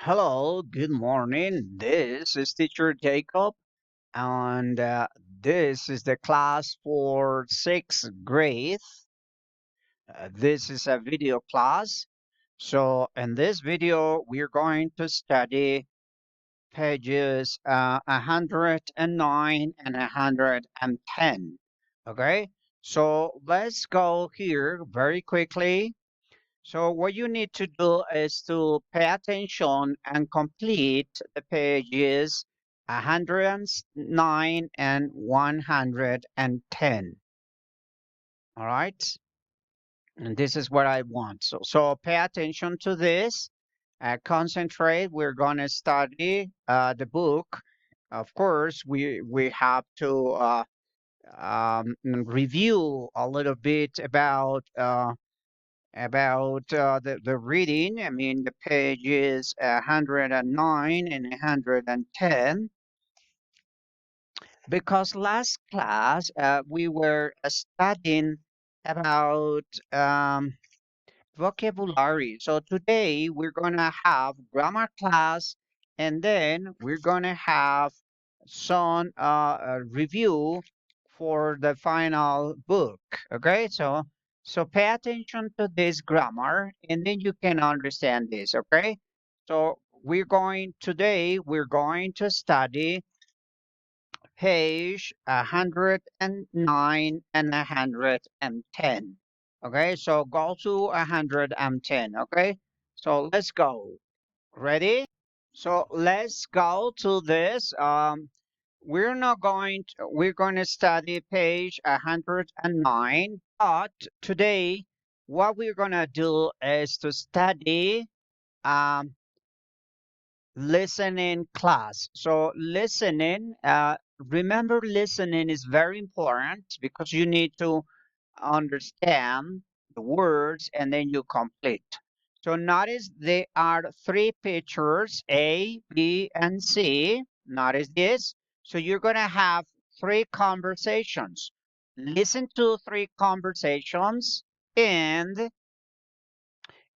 Hello, good morning. This is teacher Jacob, and this is the class for sixth grade. This is a video class. So, in this video, we're going to study pages 109 and 110. Okay, so let's go here very quickly. So what you need to do is to pay attention and complete the pages 109 and 110. All right. And this is what I want. So pay attention to this. Concentrate. We're going to study the book. Of course, we have to review a little bit about the reading. I mean, the pages 109 and 110, because last class we were studying about vocabulary. So today we're going to have grammar class, and then we're going to have some review for the final book. Okay, so pay attention to this grammar, and then you can understand this. Okay, so we're going to study page 109 and 110. Okay, so go to 110. Okay, so let's go. Ready? So let's go to this. We're going to study page 109, but today what we're going to do is to study um, listening class. So listening, remember, listening is very important because you need to understand the words and then you complete. So notice there are three pictures, A, B, and C. Notice this. So you're going to have three conversations. Listen to three conversations, and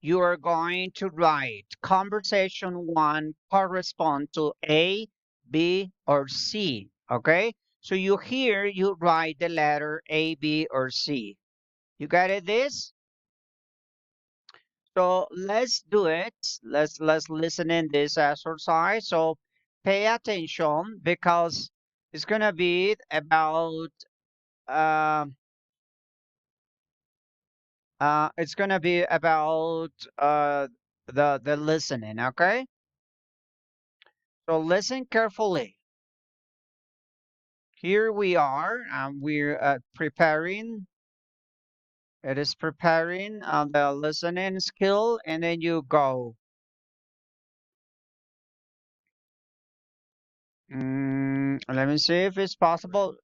you are going to write conversation one correspond to A, B, or C. Okay? So you write the letter A, B, or C. You got it this? So let's do it. Let's listen in this exercise. So pay attention because it's gonna be about uh, it's gonna be about the listening. Okay. So listen carefully. Here we are. We're preparing. It is preparing the listening skill, and then you go. Let me see if it's possible.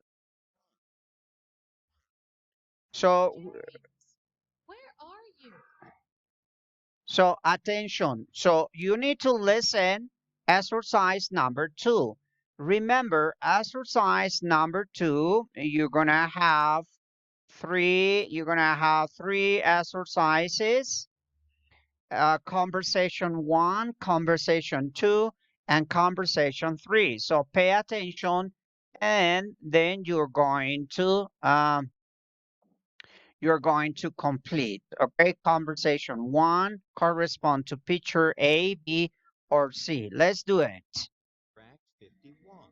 So, so attention. So you need to listen. Exercise number two. Remember, exercise number two, you're gonna have three exercises. Conversation one, conversation two, and conversation three. So pay attention, and then you're going to complete. Okay, conversation one correspond to picture A, B, or C. Let's do it. Track 51.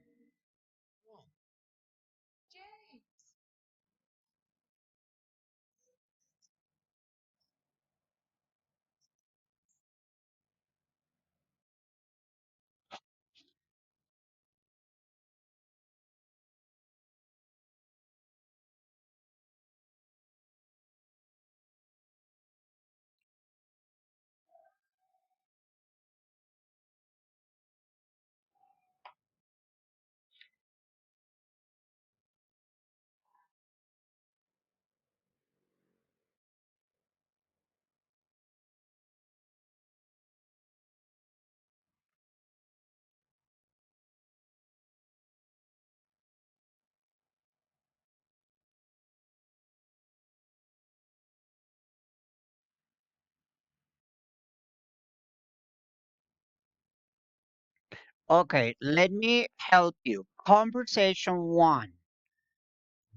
Okay, let me help you. Conversation one.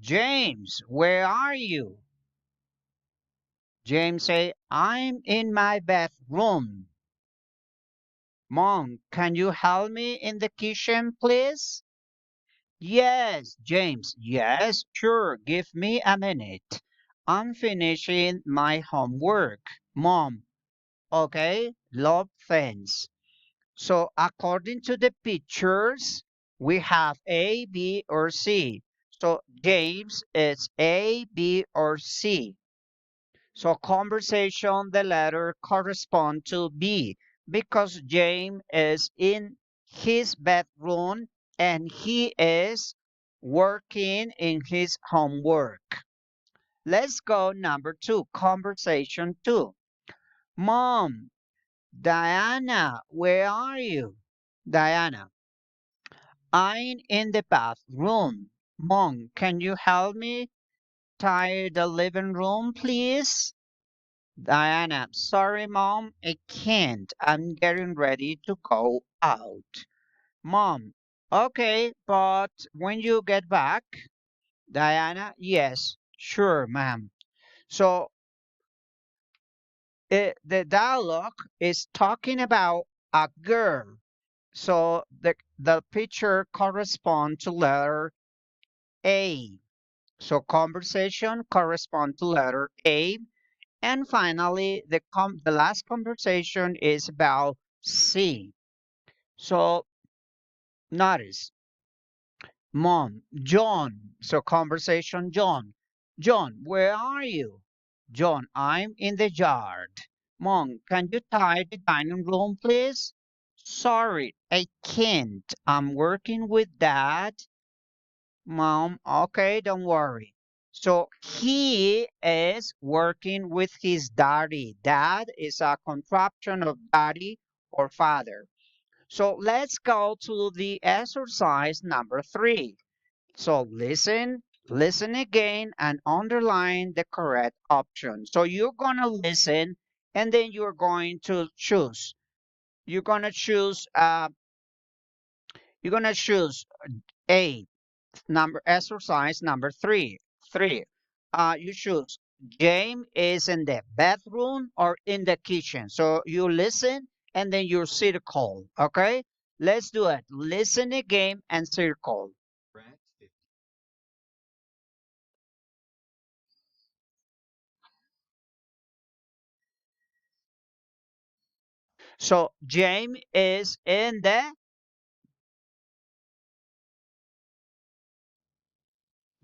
James, where are you? James say, I'm in my bathroom. Mom, can you help me in the kitchen, please? Yes, James. Yes, sure. Give me a minute. I'm finishing my homework. Mom, okay, love, thanks. So according to the pictures, we have A, B, or C. So James is A, B, or C. So conversation, the letter correspond to B because James is in his bedroom and he is working in his homework. Let's go number two, conversation two. Mom, Diana, where are you? Diana, I'm in the bathroom. Mom, can you help me tie the living room, please? Diana, sorry, Mom, I can't. I'm getting ready to go out. Mom, okay, but when you get back? Diana, yes, sure, ma'am. So the dialogue is talking about a girl. So the picture corresponds to letter A. So conversation correspond to letter A. And finally, the last conversation is about C. So notice, Mom, John. So conversation, John. John, where are you? John, I'm in the yard. Mom, can you tie the dining room, please? Sorry, I can't. I'm working with Dad. Mom, okay, don't worry. So he is working with his daddy. Dad is a contraction of daddy or father. So let's go to the exercise number three. So listen again and underline the correct option. So you're going to listen and then you're going to choose. You're going to choose you're going to choose A, number exercise number three. Three. You choose James is in the bathroom or in the kitchen. So you listen and then you circle. Okay, let's do it. Listen again and circle. Correct. 50. So James is in the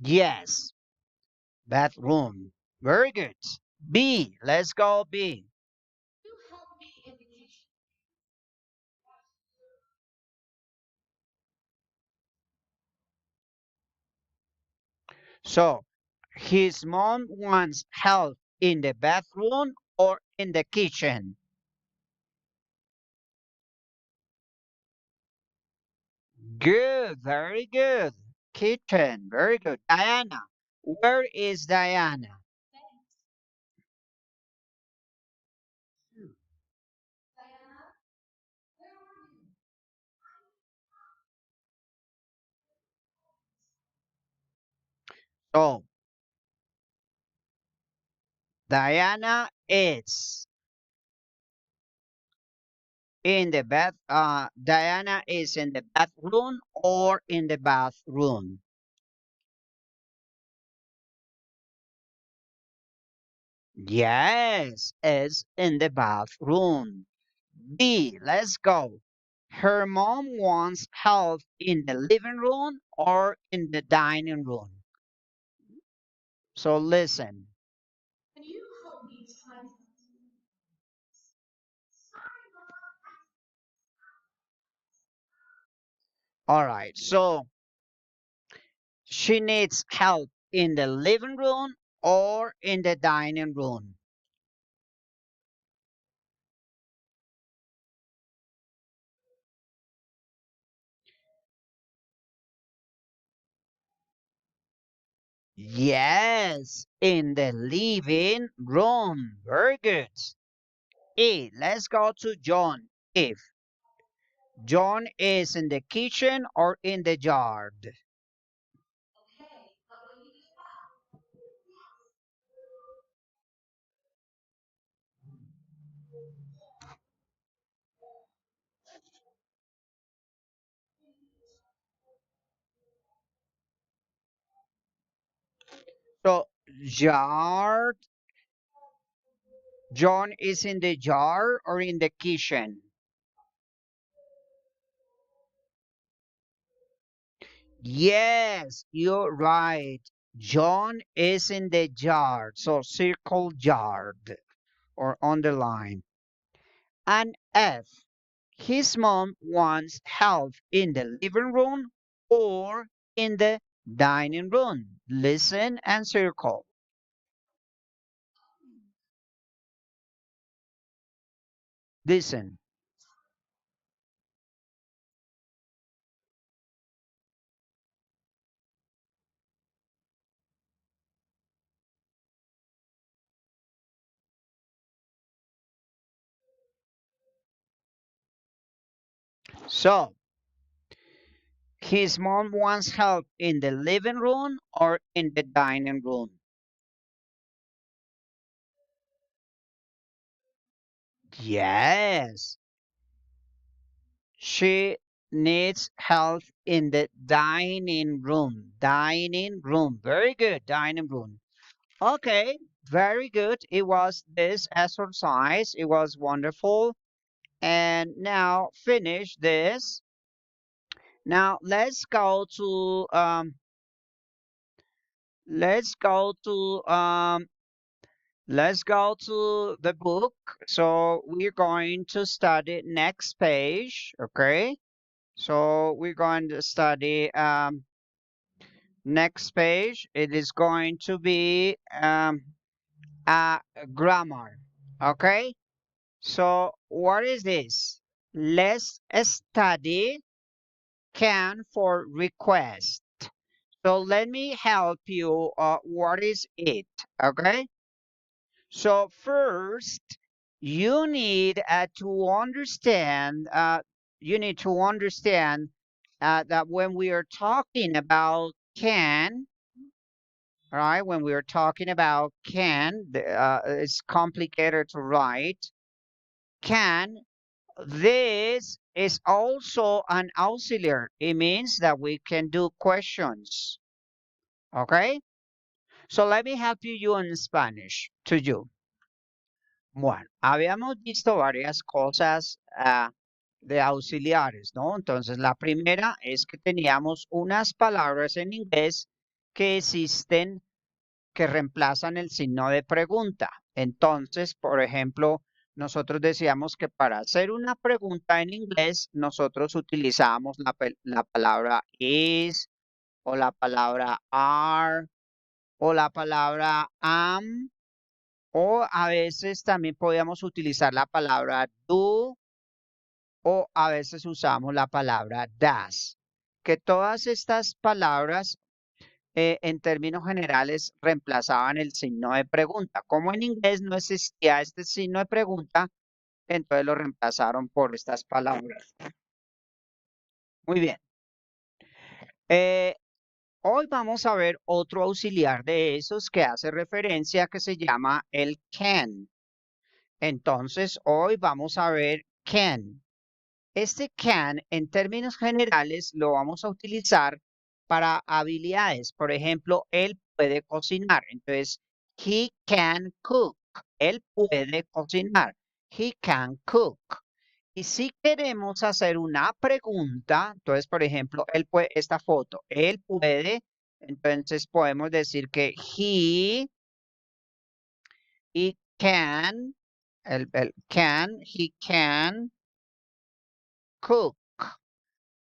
yes bathroom. Very good. B. Let's go B. So his mom wants help in the bathroom or in the kitchen. Good, very good. Kitchen, very good. Diana, where is Diana? So, Diana is in the Diana is in the bathroom or in the bathroom. Yes, is in the bathroom. B, let's go. Her mom wants help in the living room or in the dining room. So listen. All right. So she needs help in the living room or in the dining room. Yes, in the living room. Very good. E, let's go to John. If John is in the kitchen or in the yard? So, yard. John is in the yard or in the kitchen? Yes, you're right. John is in the yard. So, circle yard or underline. And F. His mom wants help in the living room or in the dining room. Listen and circle. Listen. So, his mom wants help in the living room or in the dining room. Yes, she needs help in the dining room. Dining room. Very good. Dining room. Okay, very good. It was this exercise. It was wonderful. And now finish this. Now let's go to let's go to the book. So we're going to study next page, okay? So we're going to study next page. It is going to be uh, grammar, okay? So what is this? Let's study can for request. So let me help you. What is it? Okay. So first, you need to understand. You need to understand that when we are talking about can, right? When we are talking about can, it's complicated to write. Can. This is also an auxiliary. It means that we can do questions. Okay. So let me help you in Spanish to you. Bueno, habíamos visto varias cosas de auxiliares, ¿no? Entonces, la primera es que teníamos unas palabras en inglés que existen que reemplazan el signo de pregunta. Entonces, por ejemplo, nosotros decíamos que para hacer una pregunta en inglés, nosotros utilizamos la palabra is o la palabra are o la palabra am. O a veces también podíamos utilizar la palabra do o a veces usamos la palabra das. Que todas estas palabras en términos generales reemplazaban el signo de pregunta. Como en inglés no existía este signo de pregunta, entonces lo reemplazaron por estas palabras. Muy bien. Eh, Hoy vamos a ver otro auxiliar de esos que hace referencia que se llama el can. Entonces, hoy vamos a ver can. Este can, en términos generales, lo vamos a utilizar para habilidades. Por ejemplo, él puede cocinar. Entonces, he can cook. Él puede cocinar. He can cook. Y si queremos hacer una pregunta, entonces, por ejemplo, él puede, esta foto, él puede, entonces podemos decir que he can, he can cook.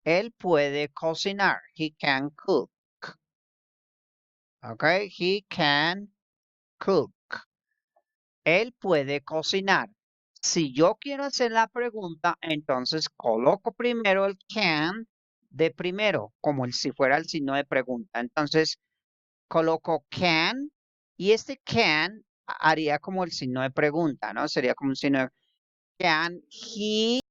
Él puede cocinar. He can cook. Okay, he can cook. Él puede cocinar. Si yo quiero hacer la pregunta, entonces coloco primero el can de primero, como si fuera el signo de pregunta. Entonces coloco can y este can haría como el signo de pregunta, ¿no? Sería como un signo de can he